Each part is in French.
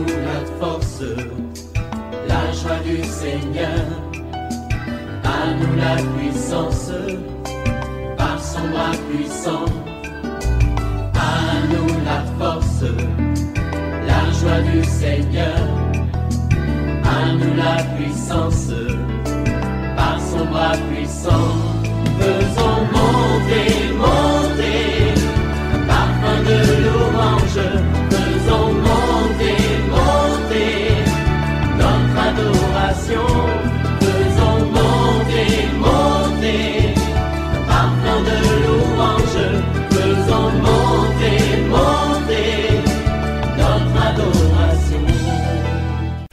nous la force, la joie du Seigneur. À nous la puissance, par son bras puissant. À nous la force, la joie du Seigneur. À nous la puissance, par son bras puissant. Faisons monter, monter, parfum de louange. Faisons monter, monter, notre adoration. Faisons monter, monter, parfum de louange. Faisons monter, monter, notre adoration.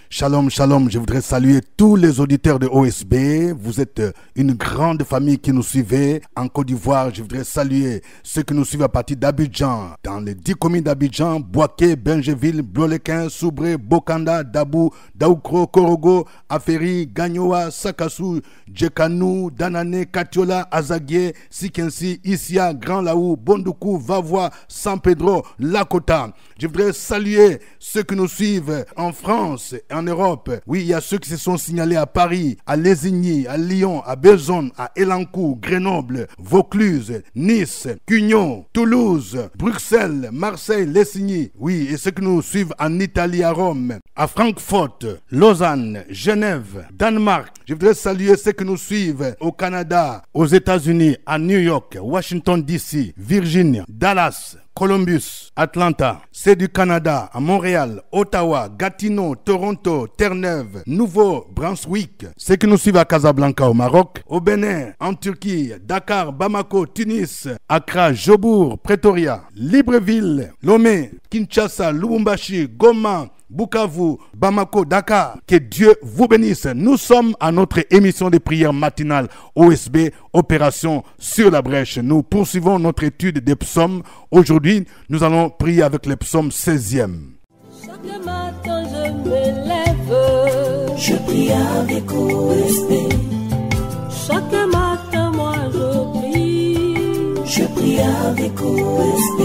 Shalom, shalom, je voudrais saluer tous les auditeurs de OSB. Vous êtes une grande famille qui nous suivez. En Côte d'Ivoire, je voudrais saluer ceux qui nous suivent à partir d'Abidjan. Dans les 10 communes d'Abidjan, Boaké, Benjeville, Blolequin, Soubré, Bokanda, Dabou, Daoukro, Korogo, Aferi, Gagnoa, Sakassou, Djekanou, Danane, Katiola, Azaguié, Sikensi, Issia, Grand Laou, Bondoukou, Vavois, San Pedro, Lakota. Je voudrais saluer ceux qui nous suivent en France et en Europe. Oui, il y a ceux qui se sont signalés à Paris, à Lésigny, à Lyon, à Besançon, à Elancourt, Grenoble, Vaucluse, Nice, Cugnon, Toulouse, Bruxelles, Marseille, Lessigny. Oui, et ceux qui nous suivent en Italie, à Rome, à Francfort, Lausanne, Genève, Danemark. Je voudrais saluer ceux qui nous suivent au Canada, aux États-Unis, à New York, Washington DC, Virginia, Dallas, Columbus, Atlanta, c'est du Canada, à Montréal, Ottawa, Gatineau, Toronto, Terre-Neuve, Nouveau-Brunswick. Ceux qui nous suivent à Casablanca au Maroc, au Bénin, en Turquie, Dakar, Bamako, Tunis, Accra, Jobourg, Pretoria, Libreville, Lomé, Kinshasa, Lubumbashi, Goma, Bukavu, Bamako, Dakar. Que Dieu vous bénisse. Nous sommes à notre émission de prière matinale OSB, Opération sur la brèche. Nous poursuivons notre étude des psaumes. Aujourd'hui, nous allons prier avec le psaume 16e. Chaque matin je me lève, je prie avec OSB. Chaque matin moi je prie avec OSB.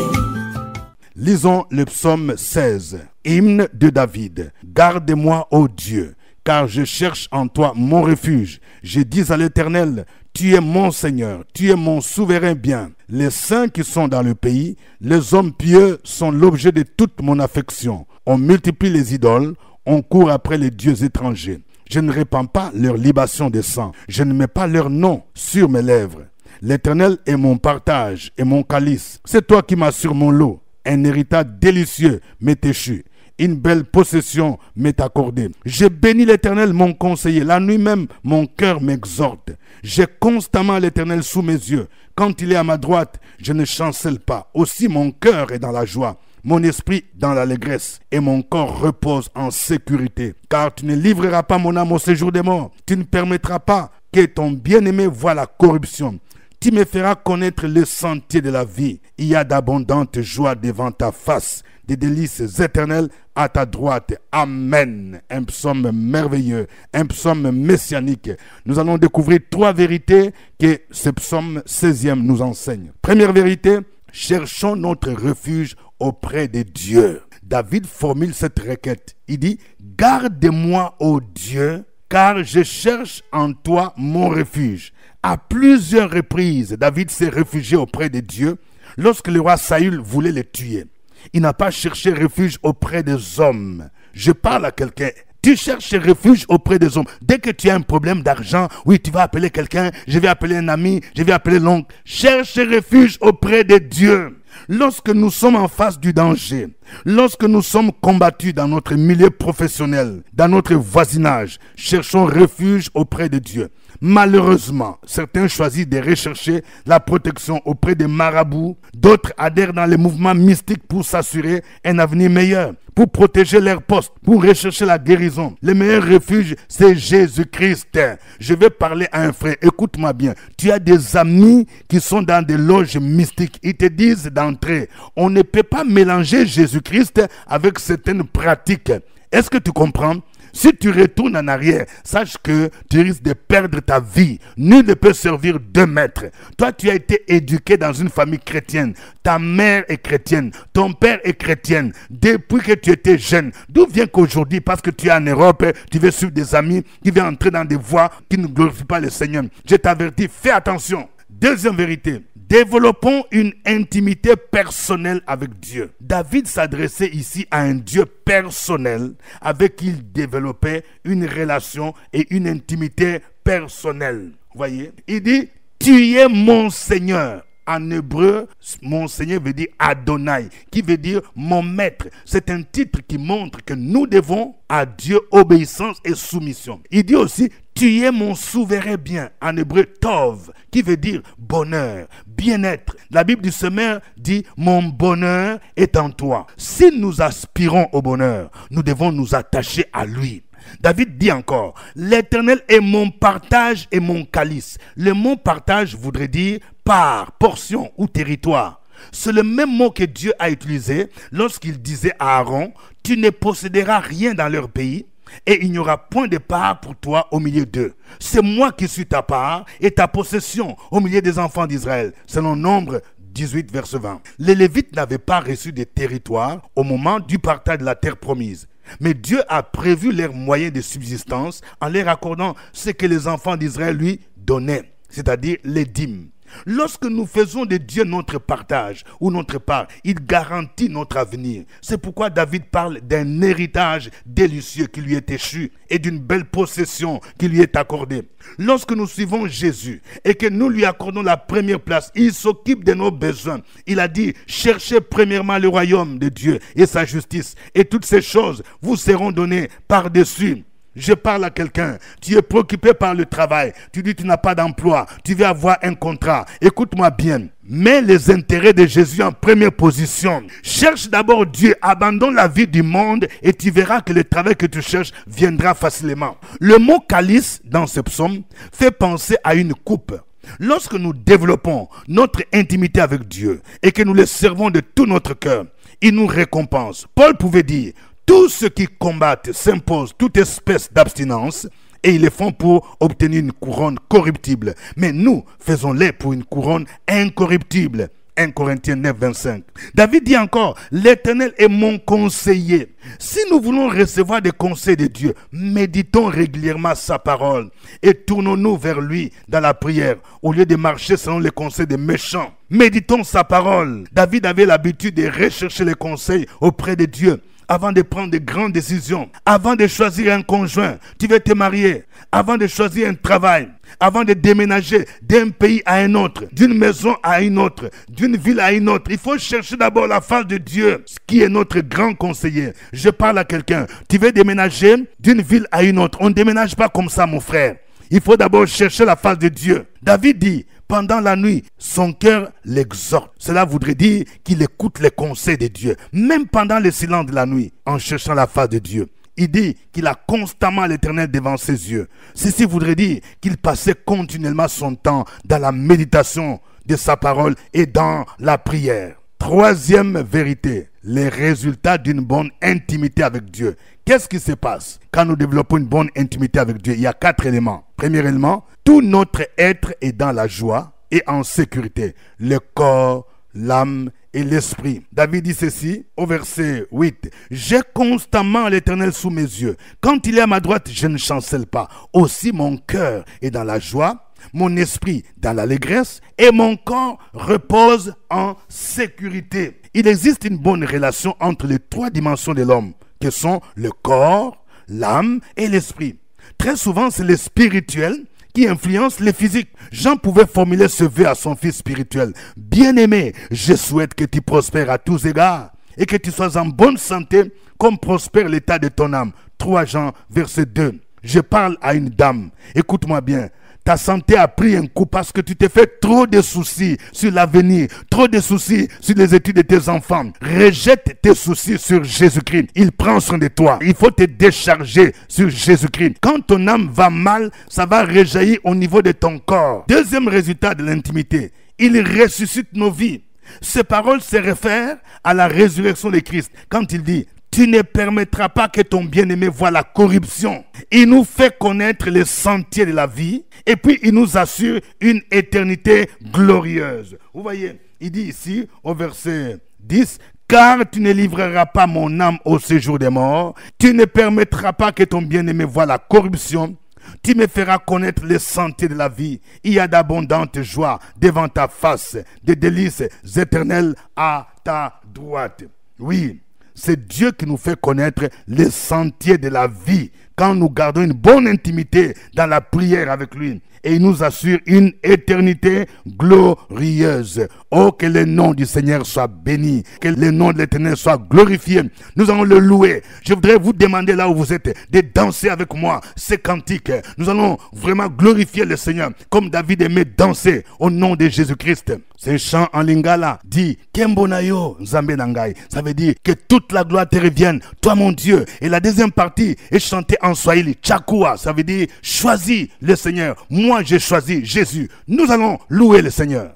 Lisons le psaume 16, hymne de David. Garde-moi, ô Dieu, car je cherche en toi mon refuge. Je dis à l'Éternel, tu es mon Seigneur, tu es mon souverain bien. Les saints qui sont dans le pays, les hommes pieux sont l'objet de toute mon affection. On multiplie les idoles, on court après les dieux étrangers. Je ne répands pas leur libation de sang, je ne mets pas leur nom sur mes lèvres. L'Éternel est mon partage et mon calice. C'est toi qui m'as sur mon lot. Un héritage délicieux m'est échu. Une belle possession m'est accordée. J'ai béni l'Éternel, mon conseiller. La nuit même, mon cœur m'exhorte. J'ai constamment l'Éternel sous mes yeux. Quand il est à ma droite, je ne chancelle pas. Aussi mon cœur est dans la joie, mon esprit dans l'allégresse, et mon corps repose en sécurité. Car tu ne livreras pas mon âme au séjour des morts. Tu ne permettras pas que ton bien-aimé voie la corruption. Tu me feras connaître le sentier de la vie. Il y a d'abondantes joies devant ta face, des délices éternelles à ta droite. Amen. Un psaume merveilleux, un psaume messianique. Nous allons découvrir 3 vérités que ce psaume 16e nous enseigne. Première vérité, cherchons notre refuge auprès de Dieu. David formule cette requête. Il dit, garde-moi, ô Dieu, car je cherche en toi mon refuge. À plusieurs reprises, David s'est réfugié auprès de Dieu lorsque le roi Saül voulait le tuer. Il n'a pas cherché refuge auprès des hommes. Je parle à quelqu'un. Tu cherches refuge auprès des hommes. Dès que tu as un problème d'argent, oui, tu vas appeler quelqu'un, je vais appeler un ami, je vais appeler l'oncle. Cherche refuge auprès de Dieu. Lorsque nous sommes en face du danger, lorsque nous sommes combattus dans notre milieu professionnel, dans notre voisinage, cherchons refuge auprès de Dieu. Malheureusement, certains choisissent de rechercher la protection auprès des marabouts, d'autres adhèrent dans les mouvements mystiques pour s'assurer un avenir meilleur, pour protéger leur poste, pour rechercher la guérison. Le meilleur refuge, c'est Jésus-Christ. Je vais parler à un frère, écoute-moi bien. Tu as des amis qui sont dans des loges mystiques. Ils te disent d'entrer. On ne peut pas mélanger Jésus-Christ avec certaines pratiques. Est-ce que tu comprends? Si tu retournes en arrière, sache que tu risques de perdre ta vie. Nul ne peut servir deux maîtres. Toi, tu as été éduqué dans une famille chrétienne. Ta mère est chrétienne. Ton père est chrétien. Depuis que tu étais jeune. D'où vient qu'aujourd'hui, parce que tu es en Europe, tu veux suivre des amis qui veulent entrer dans des voies qui ne glorifient pas le Seigneur. Je t'avertis, fais attention. Deuxième vérité, développons une intimité personnelle avec Dieu. David s'adressait ici à un Dieu personnel avec qui il développait une relation et une intimité personnelle. Vous voyez? Il dit, tu es mon Seigneur. En hébreu, mon Seigneur veut dire Adonai, qui veut dire mon maître. C'est un titre qui montre que nous devons à Dieu obéissance et soumission. Il dit aussi, tu es mon souverain bien. En hébreu, Tov, qui veut dire bonheur, bien-être. La Bible du Semeur dit, mon bonheur est en toi. Si nous aspirons au bonheur, nous devons nous attacher à lui. David dit encore, l'Éternel est mon partage et mon calice. Le mot partage voudrait dire part, portion ou territoire. C'est le même mot que Dieu a utilisé lorsqu'il disait à Aaron, tu ne posséderas rien dans leur pays et il n'y aura point de part pour toi au milieu d'eux. C'est moi qui suis ta part et ta possession au milieu des enfants d'Israël. Selon Nombre 18, verset 20. Les Lévites n'avaient pas reçu de territoire au moment du partage de la terre promise. Mais Dieu a prévu leurs moyens de subsistance en leur accordant ce que les enfants d'Israël lui donnaient, c'est-à-dire les dîmes. Lorsque nous faisons de Dieu notre partage ou notre part, il garantit notre avenir. C'est pourquoi David parle d'un héritage délicieux qui lui est échu et d'une belle possession qui lui est accordée. Lorsque nous suivons Jésus et que nous lui accordons la première place, il s'occupe de nos besoins. Il a dit, cherchez premièrement le royaume de Dieu et sa justice et toutes ces choses vous seront données par-dessus. Je parle à quelqu'un, tu es préoccupé par le travail, tu dis tu n'as pas d'emploi, tu veux avoir un contrat. Écoute-moi bien, mets les intérêts de Jésus en première position. Cherche d'abord Dieu, abandonne la vie du monde et tu verras que le travail que tu cherches viendra facilement. Le mot calice dans ce psaume fait penser à une coupe. Lorsque nous développons notre intimité avec Dieu et que nous le servons de tout notre cœur, il nous récompense. Paul pouvait dire, tous ceux qui combattent s'imposent toute espèce d'abstinence et ils le font pour obtenir une couronne corruptible. Mais nous faisons-les pour une couronne incorruptible. 1 Corinthiens 9, 25. David dit encore, l'Éternel est mon conseiller. Si nous voulons recevoir des conseils de Dieu, méditons régulièrement sa parole et tournons-nous vers lui dans la prière au lieu de marcher selon les conseils des méchants. Méditons sa parole. David avait l'habitude de rechercher les conseils auprès de Dieu. Avant de prendre de grandes décisions, avant de choisir un conjoint, tu veux te marier, avant de choisir un travail, avant de déménager d'un pays à un autre, d'une maison à une autre, d'une ville à une autre, il faut chercher d'abord la face de Dieu, qui est notre grand conseiller. Je parle à quelqu'un, tu veux déménager d'une ville à une autre, on ne déménage pas comme ça mon frère. Il faut d'abord chercher la face de Dieu. David dit, pendant la nuit, son cœur l'exhorte. Cela voudrait dire qu'il écoute les conseils de Dieu, même pendant le silence de la nuit, en cherchant la face de Dieu. Il dit qu'il a constamment l'Éternel devant ses yeux. Ceci voudrait dire qu'il passait continuellement son temps dans la méditation de sa parole et dans la prière. Troisième vérité, les résultats d'une bonne intimité avec Dieu. Qu'est-ce qui se passe quand nous développons une bonne intimité avec Dieu? Il y a 4 éléments. Premier élément, tout notre être est dans la joie et en sécurité. Le corps, l'âme et l'esprit. David dit ceci au verset 8. J'ai constamment l'Éternel sous mes yeux. Quand il est à ma droite, je ne chancelle pas. Aussi mon cœur est dans la joie, mon esprit dans l'allégresse et mon corps repose en sécurité. Il existe une bonne relation entre les 3 dimensions de l'homme, que sont le corps, l'âme et l'esprit. Très souvent, c'est le spirituel qui influence le physique. Jean pouvait formuler ce vœu à son fils spirituel. Bien-aimé, je souhaite que tu prospères à tous égards et que tu sois en bonne santé comme prospère l'état de ton âme. 3 Jean, verset 2. Je parle à une dame. Écoute-moi bien. Ta santé a pris un coup parce que tu t'es fait trop de soucis sur l'avenir, trop de soucis sur les études de tes enfants. Rejette tes soucis sur Jésus-Christ. Il prend soin de toi. Il faut te décharger sur Jésus-Christ. Quand ton âme va mal, ça va rejaillir au niveau de ton corps. Deuxième résultat de l'intimité, il ressuscite nos vies. Ces paroles se réfèrent à la résurrection de Christ. Quand il dit, tu ne permettras pas que ton bien-aimé voie la corruption. Il nous fait connaître les sentiers de la vie et puis il nous assure une éternité glorieuse. Vous voyez, il dit ici au verset 10, « Car tu ne livreras pas mon âme au séjour des morts, tu ne permettras pas que ton bien-aimé voie la corruption. Tu me feras connaître les sentiers de la vie. Il y a d'abondantes joies devant ta face, des délices éternelles à ta droite. » Oui, c'est Dieu qui nous fait connaître les sentiers de la vie quand nous gardons une bonne intimité dans la prière avec lui. Et il nous assure une éternité glorieuse. Oh, que le nom du Seigneur soit béni, que le nom de l'Éternel soit glorifié. Nous allons le louer. Je voudrais vous demander là où vous êtes de danser avec moi ces cantiques. Nous allons vraiment glorifier le Seigneur comme David aimait danser au nom de Jésus-Christ. Ce chant en lingala dit Kembonayo Nzambe Nangai. Ça veut dire que toute la gloire te revienne, toi mon Dieu. Et la deuxième partie est chantée en Swahili, Chakua. Ça veut dire choisis le Seigneur. Moi j'ai choisi Jésus. Nous allons louer le Seigneur.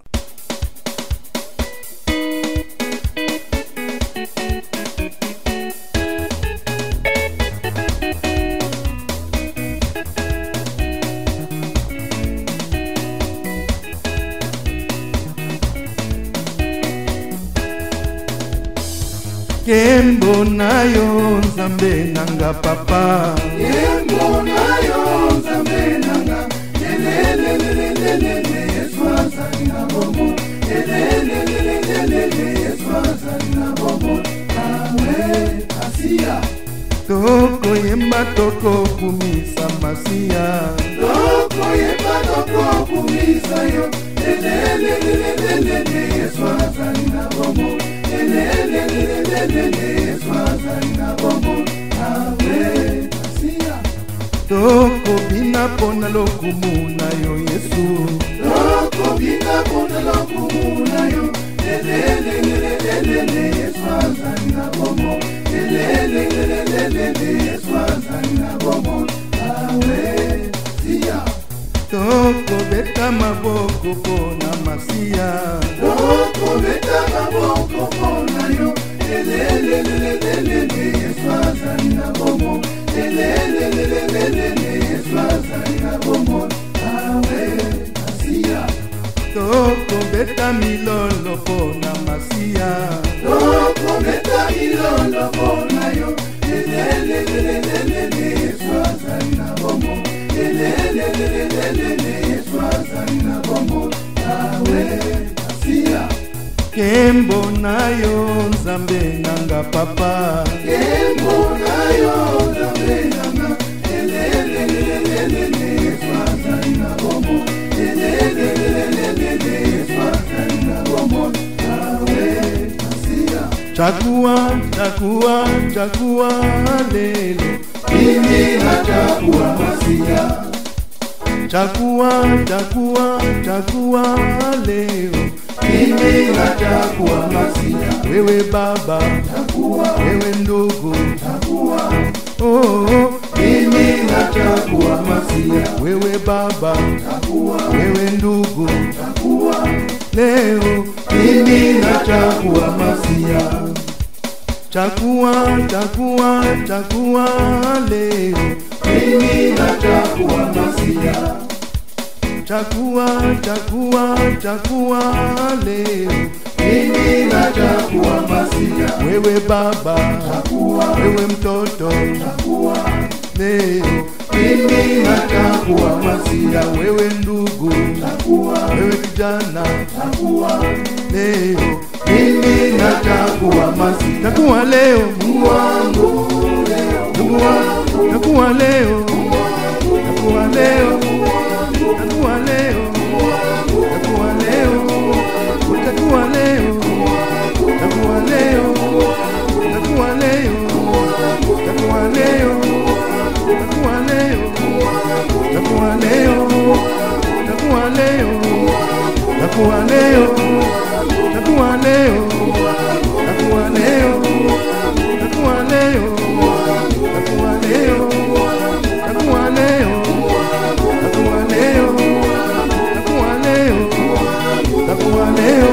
Kembo na yo Nzambe nanga papa, Kembo na yo Nzambe nanga, lelelelelelele Yesu azali na bombo, lelelelelelele Yesu azali na bombo, awe asiya. Toko yemba toko kumisa masia, toko yemba toko kumisa yo, lelelelelelele Yesu azali na bombo. Toko bina pona lokumu na yo Yesu, toko bina pona lokumu na yo, lelelelelele Yesu azali na bombo, lelelelelele Yesu azali na bombo, awe siya. Toko beta maboko pona masia, toko beta maboko pona yo, lelelelelele Yesu azali na bombo, lelelelelele Yesu azali na bombo, awe masia. Toko beta milolo pona masia, toko beta milolo pona yo, lelelelelele Yesu azali na bombo, lelelelelele Yesu azali na bombo, awe masia. Kembo na yo Nzambe nanga papa, Kembo na yo Nzambe nanga, lelelelelele Yesu azali na bombo, lelelelelele Yesu azali na bombo, awe masia. Chakua, chakua, chakua lelo, mimi na chakua masia. Chakua, chakua, chakua leo, mimi na chakua masia. Wewe baba, chakua. Wewe ndugu, chakua. Oh, mimi na chakua masia. Wewe baba, chakua. Wewe ndugu, chakua. Leo, mimi na chakua masia. Chakua, chakua, chakua leo, mimi na chakua masia. Chakua, chakua, chakua leo, mimi na chakua masia. Wewe baba, chakua. Wewe mtoto, chakua. Leo, mimi na chakua masia. Wewe ndugu, chakua. Wewe kijana, chakua. Leo, mimi na chakua masia. Chakua leo, Mungu wangu, Mungu wangu. Chakua leo, chakua leo, chakua leo, chakua leo, chakua leo, chakua leo, chakua leo, chakua leo, chakua leo, chakua leo, chakua leo, chakua leo, chakua leo, chakua leo, chakua leo, chakua leo, chakua leo.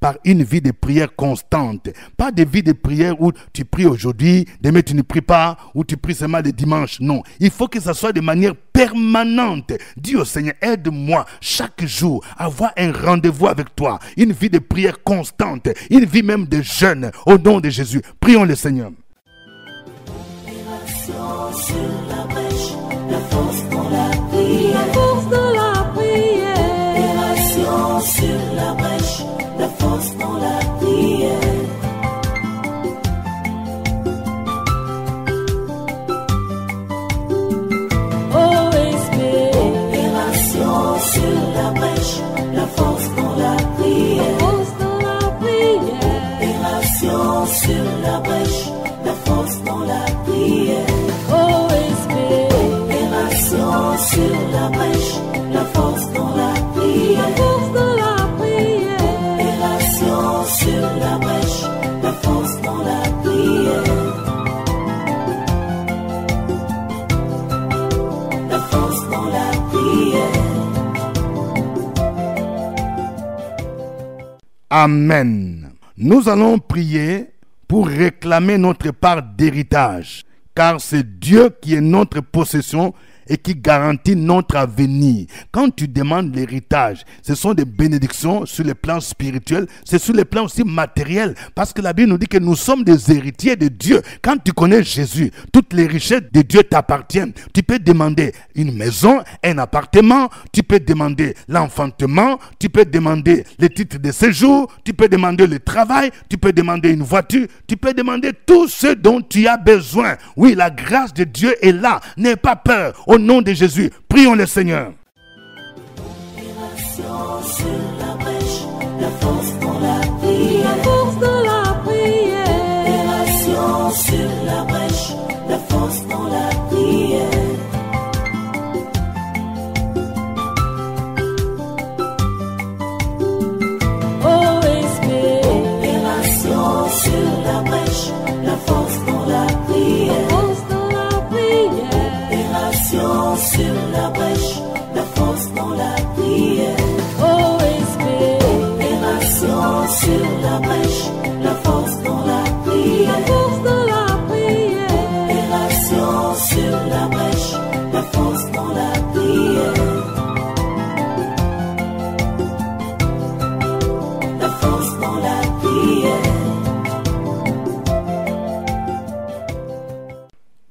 par une vie de prière constante. Pas de vie de prière où tu pries aujourd'hui, demain tu ne pries pas, ou tu pries seulement le dimanche. Non, il faut que ça soit de manière permanente. Dis au Seigneur, aide-moi chaque jour à avoir un rendez-vous avec toi. Une vie de prière constante, une vie même de jeûne. Au nom de Jésus, prions le Seigneur. Sur la brèche, la force dans la prière. La force dans la prière. Opération sur la brèche, la force dans la prière. OSP. Opération sur la brèche, la force dans la prière. La force dans la prière. Opération sur la brèche, la force dans la prière. Sur la brèche, la force dans la prière. La force dans la prière. Opération sur la brèche, la force dans la prière. La force dans la prière. Amen. Nous allons prier pour réclamer notre part d'héritage, car c'est Dieu qui est notre possession et qui garantit notre avenir. Quand tu demandes l'héritage, ce sont des bénédictions sur le plan spirituel, c'est sur le plan aussi matériel, parce que la Bible nous dit que nous sommes des héritiers de Dieu. Quand tu connais Jésus, toutes les richesses de Dieu t'appartiennent. Tu peux demander une maison, un appartement, tu peux demander l'enfantement, tu peux demander les titres de séjour, tu peux demander le travail, tu peux demander une voiture, tu peux demander tout ce dont tu as besoin. Oui, la grâce de Dieu est là. N'aie pas peur. Au nom de Jésus, prions le Seigneur. Opération sur la brèche, la force dans la prière. La force dans la prière. Opération sur la brèche, la force dans la prière. OSP. Opération sur la brèche, la force dans la prière. La force dans la prière. Opération sur la brèche, la force dans la prière. OSP. Opération sur la brèche, la force dans la prière. La force dans la prière. Opération sur la brèche, la force dans la prière. La force dans la prière.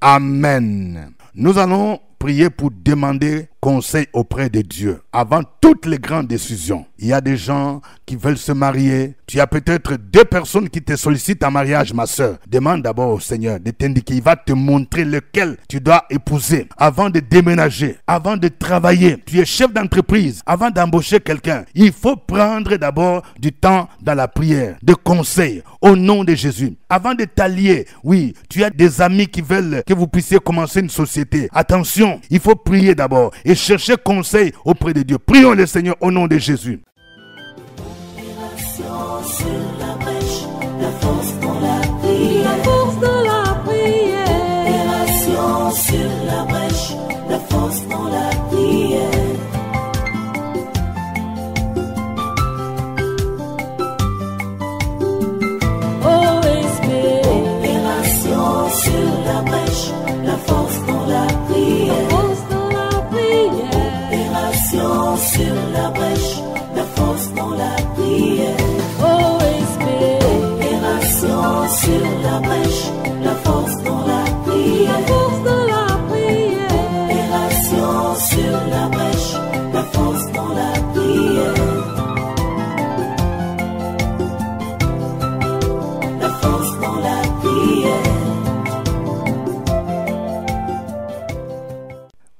Amen. Nous allons prier pour demander conseil auprès de Dieu avant toutes les grandes décisions. Il y a des gens qui veulent se marier. Tu as peut-être 2 personnes qui te sollicitent en mariage, ma soeur. Demande d'abord au Seigneur de t'indiquer. Il va te montrer lequel tu dois épouser avant de déménager, avant de travailler. Tu es chef d'entreprise. Avant d'embaucher quelqu'un, il faut prendre d'abord du temps dans la prière, de conseil au nom de Jésus. Avant de t'allier, oui, tu as des amis qui veulent que vous puissiez commencer une société. Attention, il faut prier d'abord et chercher conseil auprès de Dieu. Prions le Seigneur au nom de Jésus. Opération sur la brèche, la force dans la prière. La force dans la prière. Opération sur la brèche, la force dans la prière. OSP. Opération sur la brèche, la force dans la prière. La force dans la prière. Opération sur la brèche, la force dans la prière. OSP. Opération sur la brèche, la force dans la prière. La force dans la prière. Opération sur la brèche, la force dans la prière. La force dans la prière.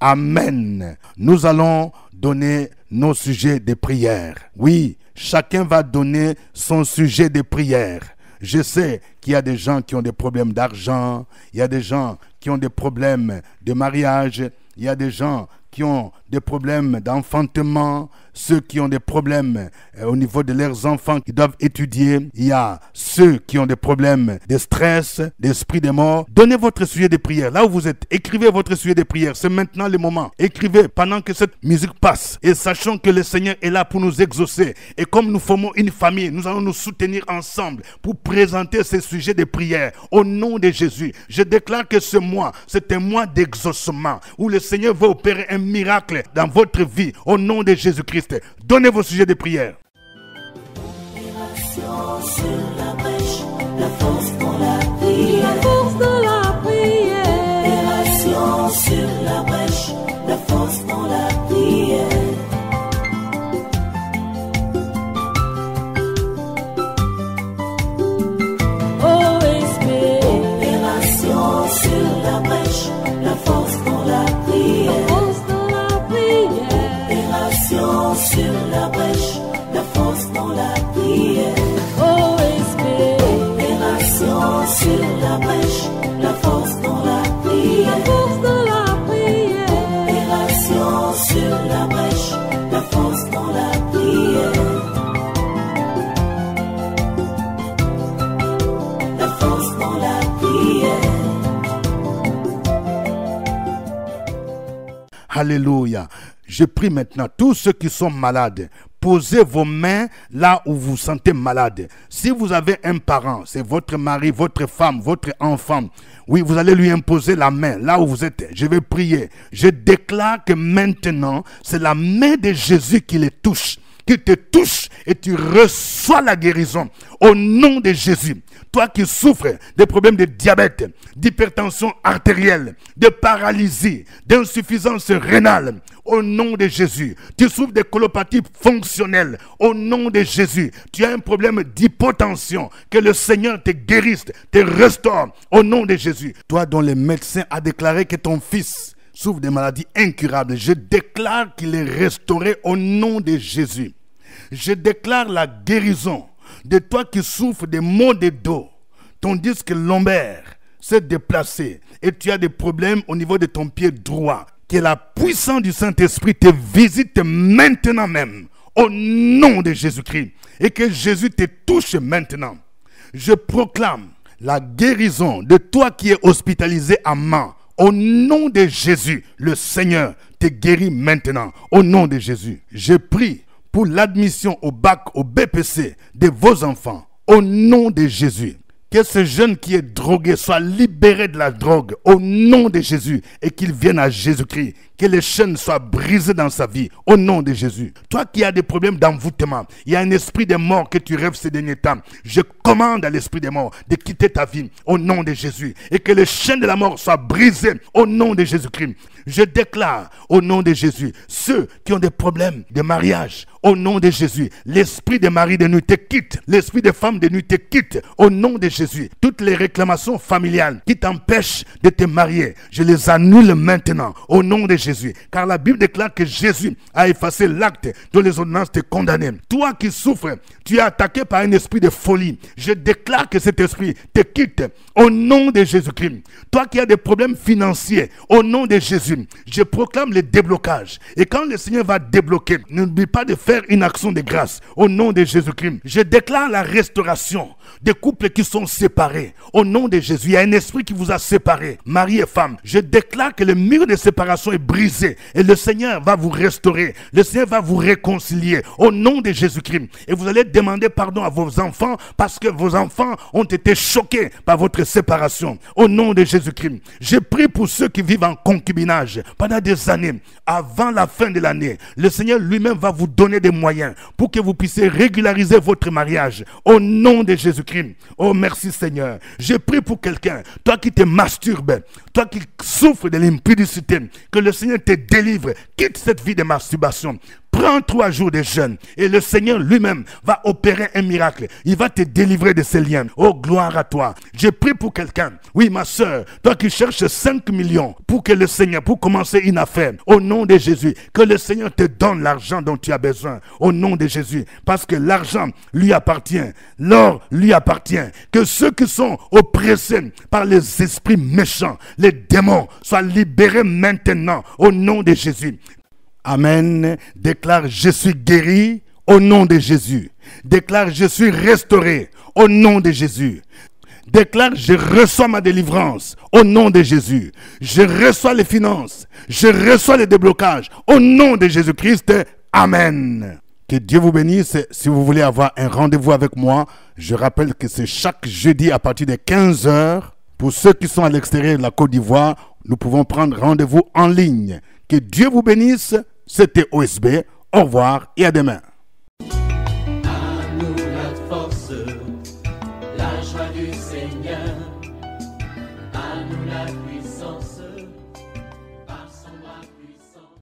Amen. Nous allons donner nos sujets de prière. Oui, chacun va donner son sujet de prière. Je sais qu'il y a des gens qui ont des problèmes d'argent, il y a des gens qui ont des problèmes de mariage, il y a des gens qui ont des problèmes d'enfantement. ceux qui ont des problèmes au niveau de leurs enfants qui doivent étudier. Il y a ceux qui ont des problèmes de stress, d'esprit de mort. Donnez votre sujet de prière. Là où vous êtes, écrivez votre sujet de prière. C'est maintenant le moment. Écrivez pendant que cette musique passe. Et sachant que le Seigneur est là pour nous exaucer. Et comme nous formons une famille, nous allons nous soutenir ensemble pour présenter ces sujets de prière. Au nom de Jésus, je déclare que ce mois, c'est un mois d'exaucement où le Seigneur va opérer un miracle dans votre vie. Au nom de Jésus-Christ, donnez vos sujets de prière. Sur la brèche, la force dans la prière. La force dans la prière. Opération sur la brèche, la force dans la prière. OSP. Opération sur la brèche, la force dans la prière. La force dans la prière. Opération sur la brèche, la force dans la prière. Sur la brèche, la force dans la prière. La force dans la prière. Opération sur la brèche, la force dans la prière. La force dans la prière. Alléluia. Je prie maintenant tous ceux qui sont malades. Posez vos mains là où vous vous sentez malade. Si vous avez un parent, c'est votre mari, votre femme, votre enfant. Oui, vous allez lui imposer la main là où vous êtes. Je vais prier. Je déclare que maintenant, c'est la main de Jésus qui les touche. Qui te touche et tu reçois la guérison au nom de Jésus. Toi qui souffres des problèmes de diabète, d'hypertension artérielle, de paralysie, d'insuffisance rénale, au nom de Jésus. Tu souffres de colopathie fonctionnelle, au nom de Jésus. Tu as un problème d'hypotension, que le Seigneur te guérisse, te restaure, au nom de Jésus. Toi dont le médecin a déclaré que ton fils souffre de maladies incurables, je déclare qu'il est restauré au nom de Jésus. Je déclare la guérison de toi qui souffres de maux de dos. Ton disque lombaire s'est déplacé et tu as des problèmes au niveau de ton pied droit. Que la puissance du Saint-Esprit te visite maintenant même au nom de Jésus-Christ et que Jésus te touche maintenant. Je proclame la guérison de toi qui es hospitalisé à Mans. Au nom de Jésus, le Seigneur te guérit maintenant. Au nom de Jésus, je prie pour l'admission au bac, au BPC de vos enfants. Au nom de Jésus, que ce jeune qui est drogué soit libéré de la drogue. Au nom de Jésus et qu'il vienne à Jésus-Christ. Que les chaînes soient brisées dans sa vie. Au nom de Jésus. Toi qui as des problèmes d'envoûtement, il y a un esprit de mort que tu rêves ces derniers temps. Je commande à l'esprit de mort de quitter ta vie. Au nom de Jésus. Et que les chaînes de la mort soient brisées. Au nom de Jésus-Christ. Je déclare au nom de Jésus, ceux qui ont des problèmes de mariage, au nom de Jésus, l'esprit des maris de nuit te quitte, l'esprit des femmes de nuit te quitte, au nom de Jésus. Toutes les réclamations familiales qui t'empêchent de te marier, je les annule maintenant, au nom de Jésus. Car la Bible déclare que Jésus a effacé l'acte dont les ordonnances te condamnaient. Toi qui souffres, tu es attaqué par un esprit de folie. Je déclare que cet esprit te quitte, au nom de Jésus-Christ. Toi qui as des problèmes financiers, au nom de Jésus, je proclame le déblocage. Et quand le Seigneur va débloquer, n'oublie pas de faire une action de grâce au nom de Jésus-Christ. Je déclare la restauration des couples qui sont séparés. Au nom de Jésus, il y a un esprit qui vous a séparés, mari et femme. Je déclare que le mur de séparation est brisé et le Seigneur va vous restaurer. Le Seigneur va vous réconcilier au nom de Jésus-Christ. Et vous allez demander pardon à vos enfants parce que vos enfants ont été choqués par votre séparation. Au nom de Jésus-Christ, je prie pour ceux qui vivent en concubinage pendant des années. Avant la fin de l'année, le Seigneur lui-même va vous donner des moyens pour que vous puissiez régulariser votre mariage. Au nom de Jésus-Christ. Oh, merci Seigneur. Je prie pour quelqu'un, toi qui te masturbes, toi qui souffres de l'impudicité, que le Seigneur te délivre. Quitte cette vie de masturbation. Prends 3 jours de jeûne et le Seigneur lui-même va opérer un miracle. Il va te délivrer de ces liens. Oh, gloire à toi. Je prie pour quelqu'un. Oui, ma soeur, toi qui cherches 5 millions pour que le Seigneur, pour commencer une affaire, au nom de Jésus, que le Seigneur te donne l'argent dont tu as besoin. Au nom de Jésus. Parce que l'argent lui appartient. L'or lui appartient. Que ceux qui sont oppressés par les esprits méchants, les démons, soient libérés maintenant. Au nom de Jésus. Amen. Déclare, je suis guéri au nom de Jésus. Déclare, je suis restauré au nom de Jésus. Déclare, je reçois ma délivrance au nom de Jésus. Je reçois les finances. Je reçois les déblocages au nom de Jésus-Christ. Amen. Que Dieu vous bénisse. Si vous voulez avoir un rendez-vous avec moi, je rappelle que c'est chaque jeudi à partir de 15h. Pour ceux qui sont à l'extérieur de la Côte d'Ivoire, nous pouvons prendre rendez-vous en ligne. Que Dieu vous bénisse. C'était OSB. Au revoir et à demain.